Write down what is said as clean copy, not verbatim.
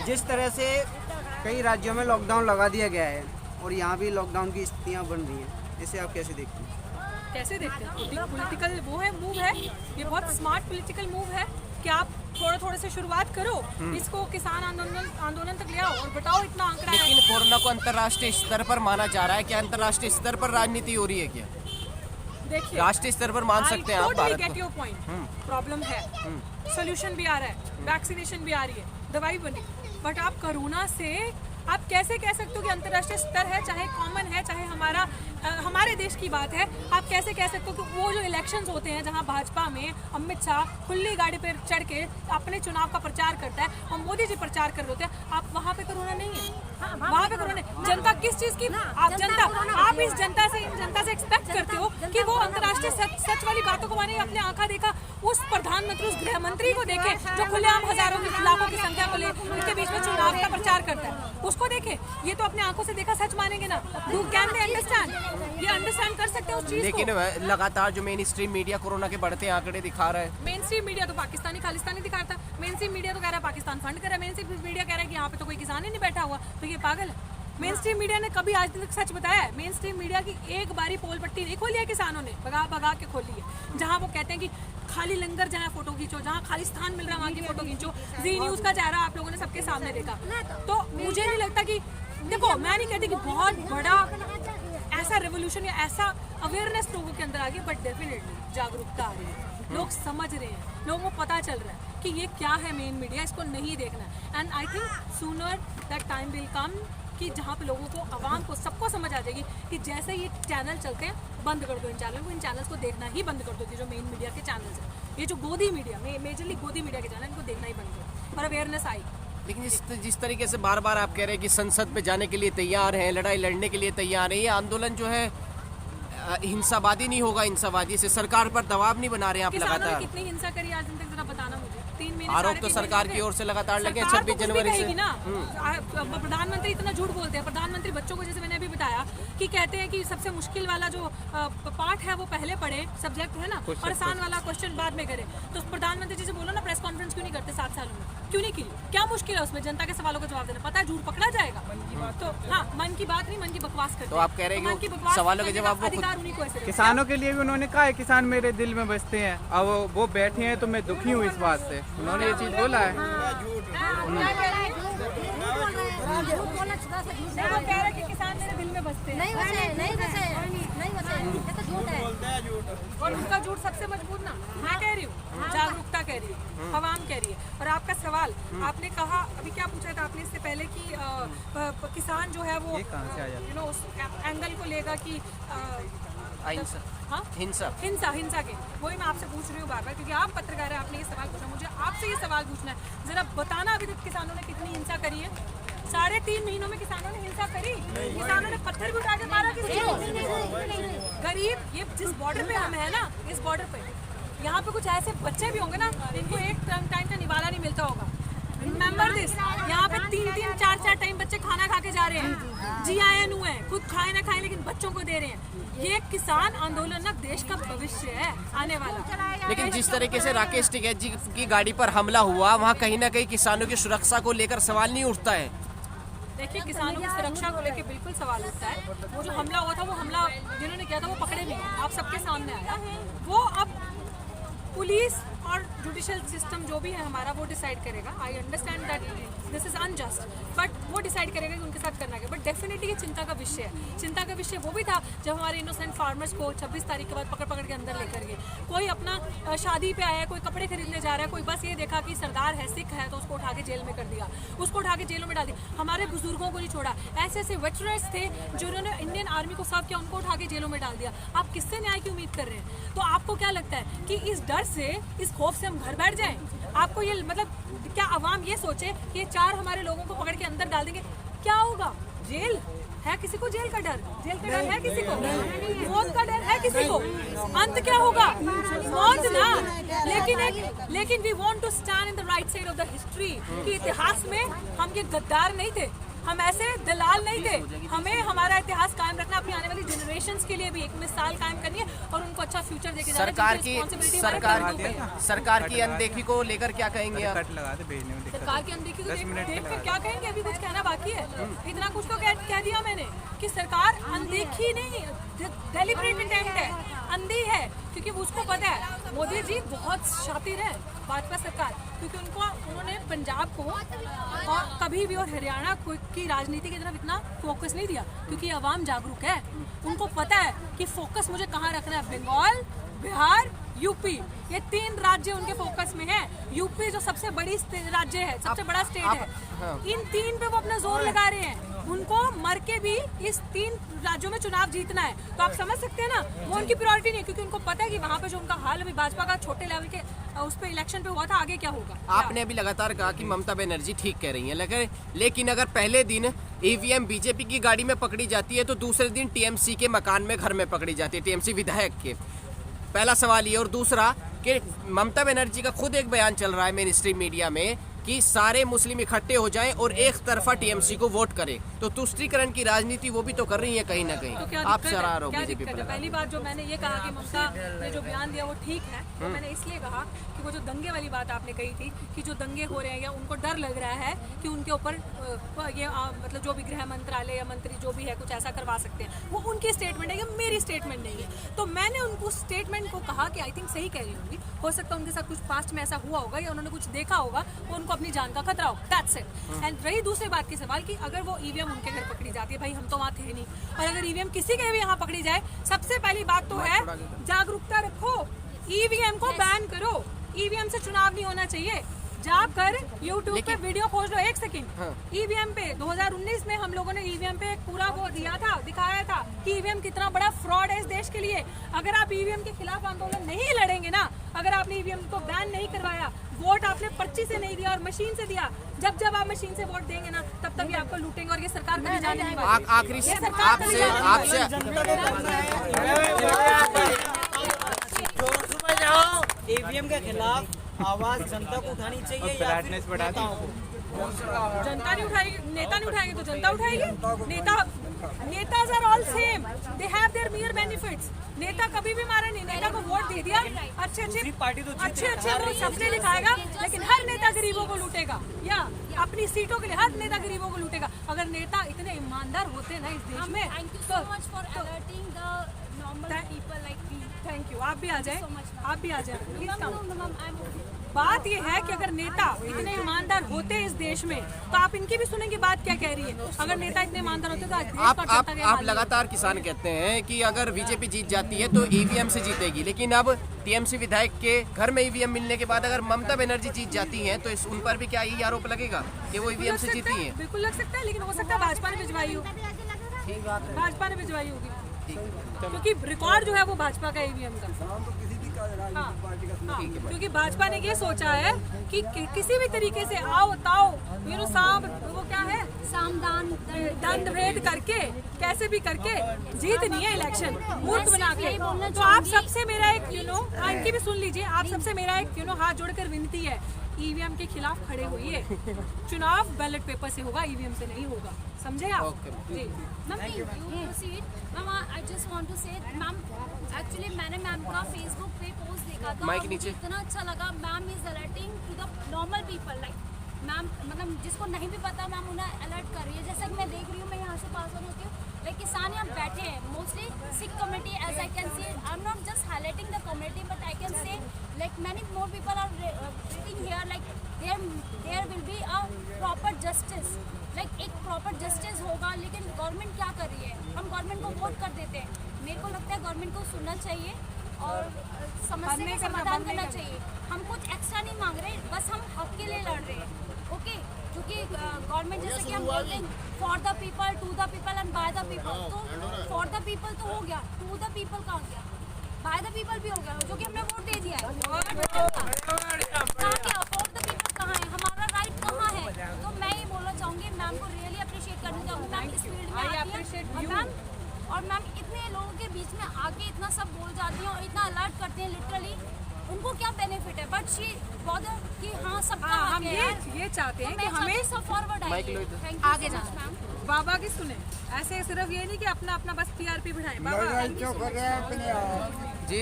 जिस तरह से कई राज्यों में लॉकडाउन लगा दिया गया है और यहाँ भी लॉकडाउन की स्थितियाँ बन रही हैं, इसे आप कैसे देखते हैं? कैसे देखते हैं? पॉलिटिकल वो है, मूव है, ये बहुत स्मार्ट पॉलिटिकल मूव है कि आप थोड़े से शुरुआत करो, इसको किसान आंदोलन तक ले आओ और बताओ इतना आंकड़ा है। लेकिन कोरोना को अंतर्राष्ट्रीय स्तर पर माना जा रहा है, क्या अंतर्राष्ट्रीय स्तर पर राजनीति हो रही है क्या? देखिए, राष्ट्रीय स्तर पर मान सकते हैं आप Bharat get your point, problem है, सोल्यूशन भी आ रहा है, वैक्सीनेशन भी आ रही है, दवाई बनी, बट आप कोरोना से आप कैसे कह सकते हो कि अंतर्राष्ट्रीय स्तर है, चाहे कॉमन है, चाहे हमारे देश की बात है, आप कैसे कह सकते हो कि वो जो इलेक्शंस होते हैं जहां भाजपा में अमित शाह खुली गाड़ी पर चढ़ के अपने चुनाव का प्रचार करता है और मोदी जी प्रचार कर रहे होते हैं, आप वहां पे कोरोना नहीं है, वहां पे कोरोना। जनता किस चीज की, आप इस जनता से एक्सपेक्ट करते हो कि वो अंतर्राष्ट्रीय सच वाली बातों को माने, अपने आंखा देखा उस प्रधानमंत्री, उस गृह मंत्री को देखे जो खुलेआम हजारों की लाखों की संख्या को ले उनके बीच में चुनाव का प्रचार करता है, उसको देखे। ये तो अपने आंखों से देखा सच मानेंगे ना? Do can they understand? ये अंडरस्टैंड कर सकते हैं उस चीज को। लेकिन लगातार जो मेन स्ट्रीम मीडिया कोरोना के बढ़ते आंकड़े दिखा रहा है। मेन स्ट्रीम मीडिया तो पाकिस्तानी खालिस्तानी दिखाता है, मेन स्ट्रीम मीडिया तो कह रहा है पाकिस्तान फंड कर रहा है, मेन स्ट्रीम मीडिया कह रहा है कि यहाँ पे तो कोई किसान ही नहीं बैठा हुआ, तो ये पागल है। मेन स्ट्रीम मीडिया ने कभी आज तक सच बताया है? मेन स्ट्रीम मीडिया की एक बारी पोल पट्टी नहीं खोली है किसानों ने, भगा के खोली है, जहाँ वो कहते हैं कि खाली लंगर जहाँ फोटो खींचो, जहाँ खालिस्तान मिल रहा है वहाँ की फोटो खींचो। जी न्यूज का चेहरा आप लोगों ने सबके सामने देखा, तो मुझे नहीं लगता कि, देखो मैं नहीं कहती कि बहुत बड़ा ऐसा रेवोल्यूशन या ऐसा अवेयरनेस लोगों के अंदर आ गई, बट डेफिनेटली जागरूकता आ रही है, लोग समझ रहे हैं, लोगों को पता चल रहा है कि ये क्या है मेन मीडिया, इसको नहीं देखना है। And I think sooner that time will come कि जहाँ पे लोगों को, आवाम को, सबको समझ आ जाएगी कि जैसे ये चैनल चलते हैं बंद कर दो इन चैनल को, इन चैनल्स को देखना ही बंद कर दो, जो मेन मीडिया के चैनल्स हैं, ये जो गोदी मीडिया, मेजरली गोदी मीडिया के चैनल, इनको देखना ही बंद करो और अवेयरनेस आई। लेकिन जिस तरीके से बार बार आप कह रहे हैं कि संसद में जाने के लिए तैयार हैं, लड़ाई लड़ने के लिए तैयार हैं, ये आंदोलन जो है हिंसावादी नहीं होगा, हिंसावादी से सरकार पर दबाव नहीं बना रहे हैं आप लगातार? कितनी हिंसा करी आज तक जरा बताना मुझे। 3 महीने आरोप तो सरकार की ओर से लगातार लगे 26 जनवरी से ना। प्रधानमंत्री इतना झूठ बोलते हैं, प्रधानमंत्री बच्चों को, जैसे मैंने अभी बताया कि कहते हैं कि सबसे मुश्किल वाला जो पार्ट है वो पहले पढ़े, सब्जेक्ट है ना, और आसान वाला क्वेश्चन बाद में करे। तो प्रधानमंत्री जी से बोलो ना, प्रेस कॉन्फ्रेंस क्यों नहीं करते 7 सालों में, क्यों नहीं की? क्या मुश्किल है उसमें जनता के सवालों का जवाब देना? पता है झूठ पकड़ा जाएगा, तो हाँ, मन की बात नहीं, मन की बकवास करते। तो आप कह रहे हैं कि सवालों के जवाब किसानों के लिए भी उन्होंने कहा है, किसान मेरे दिल में बसते हैं, अब वो बैठे हैं तो मैं दुखी हूँ इस बात से, उन्होंने ये चीज बोला है। किसान मेरे दिल में बसते हैं, नहीं बसे, ये तो झूठ है। और उनका झूठ सबसे मजबूत ना, मैं कह रही हूँ, जागरूकता कह रही है, आवाम कह रही है। और आपका सवाल, आपने कहा अभी क्या पूछा था आपने इससे पहले कि किसान जो है वो उस एंगल को लेगा कि हिंसा के, वही मैं आपसे पूछ रही हूँ बार बार, क्योंकि आप पत्रकार हैं, आपने ये सवाल पूछा, मुझे आपसे ये सवाल पूछना है, जरा बताना अभी तक किसानों ने कितनी हिंसा करी है? 3.5 महीनों में किसानों ने हिंसा करी? किसानों ने पत्थर भी उठा के मारा किसी को? गरीब, ये जिस बॉर्डर पे हम है ना, इस बॉर्डर पे यहाँ पे कुछ ऐसे बच्चे भी होंगे ना, इनको एक टाइम का निवाला नहीं मिलता होगा। रिमेंबर दिस, यहाँ पे 3-3, 4-4 टाइम बच्चे खाना खा के जा रहे हैं, GIN हुए हैं, खुद खाए ना खाए लेकिन बच्चों को दे रहे हैं। ये किसान आंदोलन ना देश का भविष्य है आने वाला। लेकिन जिस तरीके से राकेश टिकैत जी की गाड़ी पर हमला हुआ, वहाँ कहीं ना कहीं किसानों की सुरक्षा को लेकर सवाल नहीं उठता है? देखिए, किसानों की सुरक्षा को लेकर बिल्कुल सवाल उठता है। वो जो हमला हुआ था, वो हमला जिन्होंने किया था वो पकड़े नहीं, आप सबके सामने आया। वो अब पुलिस और जुडिशियल सिस्टम जो भी है हमारा, वो डिसाइड करेगा। I understand that this is unjust, but वो डिसाइड करेगा कि उनके साथ करना क्या। बट डेफिनेटली ये चिंता का विषय है। चिंता का विषय वो भी था जब हमारे इनोसेंट फार्मर्स को 26 तारीख के बाद पकड़ के अंदर लेकर गए। कोई अपना शादी पे आया है, कोई कपड़े खरीदने जा रहा है, कोई बस ये देखा कि सरदार है, सिख है, तो उसको उठा के जेल में कर दिया, उसको उठा के जेलों में डाल दिया। हमारे बुजुर्गों को नहीं छोड़ा, ऐसे ऐसे वेटरन्स थे जिन्होंने इंडियन आर्मी को सर्व किया, उनको उठा के जेलों में डाल दिया। आप किससे न्याय की उम्मीद कर रहे हैं? तो आपको क्या लगता है कि इस डर से, इस खौफ से हम घर बैठ जाएं? आपको ये मतलब क्या आवाम ये सोचे कि 4 हमारे लोगों को पकड़ के अंदर डाल देंगे, क्या होगा? जेल है किसी को? जेल का डर है किसी को? मौत का डर है किसी को? अंत क्या होगा? मौत ना। लेकिन we want to stand in the right side of the history, कि इतिहास में हम ये गद्दार नहीं थे, हम ऐसे दलाल नहीं थे। हमें हमारा इतिहास कायम रखना, अपनी आने वाली जनरेशंस के लिए भी एक मिसाल कायम करनी है और उनको अच्छा फ्यूचर देके जाना है। सरकार की अनदेखी को लेकर क्या कहेंगे आप? कट लगा दे भेजने में दिक्कत सरकार की अनदेखी को 10 मिनट देख लगा कर दे। क्या कहेंगे? अभी कुछ कहना बाकी है। इतना कुछ तो कह दिया मैंने कि सरकार अनदेखी नहीं, डेलिब्रेट इंटेंट है, अंधी है, क्योंकि उसको पता है मोदी जी बहुत शातिर है, भाजपा सरकार, क्योंकि उन्होंने पंजाब को और कभी भी और हरियाणा की राजनीति की तरफ इतना फोकस नहीं दिया, क्योंकि आवाम जागरूक है। उनको पता है कि फोकस मुझे कहाँ रखना है। बंगाल, बिहार, यूपी, ये 3 राज्य उनके फोकस में है। यूपी जो सबसे बड़ी राज्य है, सबसे बड़ा स्टेट है, इन 3 पे वो अपना जोर लगा रहे हैं। उनको मर के भी इस 3 राज्यों में चुनाव जीतना है। तो आप समझ सकते हैं ना, वो उनकी प्रायोरिटी नहीं है, क्योंकि उनको पता है कि वहाँ पे जो उनका हाल अभी भाजपा का छोटे लेवल के उस पे इलेक्शन पे हुआ था, आगे क्या होगा। आपने अभी लगातार कहा कि ममता बनर्जी ठीक कह रही हैं, लेकिन अगर पहले दिन ईवीएम बीजेपी की गाड़ी में पकड़ी जाती है तो दूसरे दिन टीएमसी के मकान में, घर में पकड़ी जाती है, टीएमसी विधायक के। पहला सवाल ये, और दूसरा कि ममता बनर्जी का खुद एक बयान चल रहा है मेन स्ट्रीम मीडिया में कि सारे मुस्लिम इकट्ठे हो जाएं और एक तरफा टीएमसी को वोट करें, तो तुष्टीकरण की राजनीति वो भी तो कर रही है कहीं ना कहीं। तो क्या आप दिक्कत सराह है? रहे हो क्या बीजेपी दिक्कत है? पर। पहली बात जो मैंने ये कहा कि ममता ने जो बयान दिया वो ठीक है, तो मैंने इसलिए कहा कि वो जो दंगे वाली बात आपने कही थी कि जो दंगे हो रहे हैं या उनको डर लग रहा है कि उनके ऊपर ये मतलब जो भी गृह मंत्रालय या मंत्री जो भी है कुछ ऐसा करवा सकते हैं, वो उनकी स्टेटमेंट है, ये मेरी स्टेटमेंट नहीं है। तो मैंने उनको स्टेटमेंट को कहा कि आई थिंक सही कह रही होंगी, हो सकता है उनके साथ कुछ पास्ट में ऐसा हुआ होगा या उन्होंने कुछ देखा होगा, वो उनको अपनी जान का खतरा होगा, दैट्स इट। एंड रही दूसरी बात की सवाल कि अगर वो ईवीएम उनके घर पकड़ी जाती है, भाई हम तो वहाँ थे नहीं, और अगर ईवीएम किसी के भी यहाँ पकड़ी जाए, सबसे पहली बात तो है जागरूकता रखो, ईवीएम को बैन करो। ईवीएम से चुनाव नहीं होना चाहिए। जाकर YouTube पे वीडियो खोज लो, 1 सेकंड। ईवीएम पे 2019 में हम लोगों ने ईवीएम पे एक पूरा वो दिखाया था कि ईवीएम कितना बड़ा फ्रॉड है इस देश के लिए। अगर आप ईवीएम के खिलाफ आंदोलन नहीं लड़ेंगे ना, अगर आपने ईवीएम को बैन नहीं करवाया, वोट आपने पर्ची से नहीं दिया और मशीन से दिया, जब आप मशीन से वोट देंगे ना, तब ये आपको लूटेंगे और ये सरकार कभी जाने नहीं वाली। आखिरी आपसे ईवीएम के खिलाफ आवाज जनता को उठानी चाहिए या फिर नेताओं को? जनता नहीं उठाएगी, नेता नहीं उठाएंगे तो जनता उठाएगी। नेताज are all same, they have their mere benefits. नेता कभी भी मारा नहीं, नेता को वोट दे दिया, अच्छे सपने दिखाएगा, लेकिन हर नेता गरीबों को लूटेगा या अपनी सीटों के लिए हर नेता गरीबों को लूटेगा। अगर नेता इतने ईमानदार होते ना इस देश में, थैंक यू। आप भी आ जाए, आप भी आ जाए। बात ये है कि अगर नेता इतने ईमानदार होते इस देश में, तो आप इनकी भी सुनेंगे बात क्या कह रही है। अगर नेता इतने ईमानदार होते तो आज देश का जनता के आप लगातार किसान कहते हैं कि अगर बीजेपी जीत जाती है तो ईवीएम से जीतेगी, लेकिन अब टीएमसी विधायक के घर में ईवीएम मिलने के बाद अगर ममता बनर्जी जीत जाती हैं तो उन पर भी क्या यही आरोप लगेगा कि वो ईवीएम से जीती हैं? बिल्कुल लग सकता है, लेकिन हो सकता है भाजपा ने भिजवाई हो, भाजपा ने भिजवाई होगी, क्योंकि रिकॉर्ड जो है वो भाजपा का ईवीएम का। हाँ, क्योंकि भाजपा ने ये सोचा है कि किसी भी तरीके से आओ ताओ वो क्या है, सामदान दंड भेद करके कैसे भी करके जीतनी है इलेक्शन, मूर्ख बना के। तो आप सबसे मेरा एक इनकी भी सुन लीजिए, आप सबसे मेरा एक हाथ जोड़कर विनती है, ईवीएम के खिलाफ खड़े होइए। चुनाव बैलेट पेपर से होगा, ईवीएम से नहीं होगा, समझे आप? जी ma'am, I just want to say ma'am, actually मैंने मैम का फेसबुक पे पोस्ट देखा था, माइक नीचे। इतना अच्छा लगा। Ma'am is alerting to the normal people, like ma'am मतलब जिसको नहीं भी पता, मैम उन्हें अलर्ट कर रही है। जैसा कि मैं देख रही हूँ, मैं यहाँ से पास ऑन होती हूँ, लाइक किसान यहाँ बैठे हैं, mostly Sikh community, as I can see, I am not just highlighting the community, but I can say like many more people are sitting here, like there will be a proper justice, लाइक एक proper justice होगा। लेकिन government क्या कर रही है, हम government को वोट कर देते हैं। मेरे को लगता है गवर्नमेंट को सुनना चाहिए और समस्या का समाधान करना चाहिए। हम कुछ एक्स्ट्रा नहीं मांग रहे, बस हम हक के लिए लड़ रहे हैं, ओके? क्योंकि गवर्नमेंट जैसे कि हम बोलते हैं for the people, to the people and by the people, तो फॉर द पीपल तो हो गया, टू द पीपल कहाँ गया, बाय द पीपल भी हो गया, जो कि हमने वोट दे दिया है। फॉर द पीपल कहाँ है, हमारा राइट कहाँ है? तो मैं ये बोलना चाहूँगी, मैम को रियली अप्रिशिएट करना चाहूँगी। मैम इस फील्ड में आती है और मैम इतने लोगों के बीच में आके इतना सब बोल जाती हैं और इतना अलर्ट करते हैं, लिटरली उनको क्या बेनिफिट है, बट शी बॉदर कि हाँ सबका हाँ, हक हम है यार। ये चाहते हैं तो कि मैं हमें सब फॉरवर्ड आइए। आगे जाना मैम। बाबा की सुने, ऐसे सिर्फ ये नहीं कि अपना अपना बस टीआरपी बढ़ाएं। बाबा जी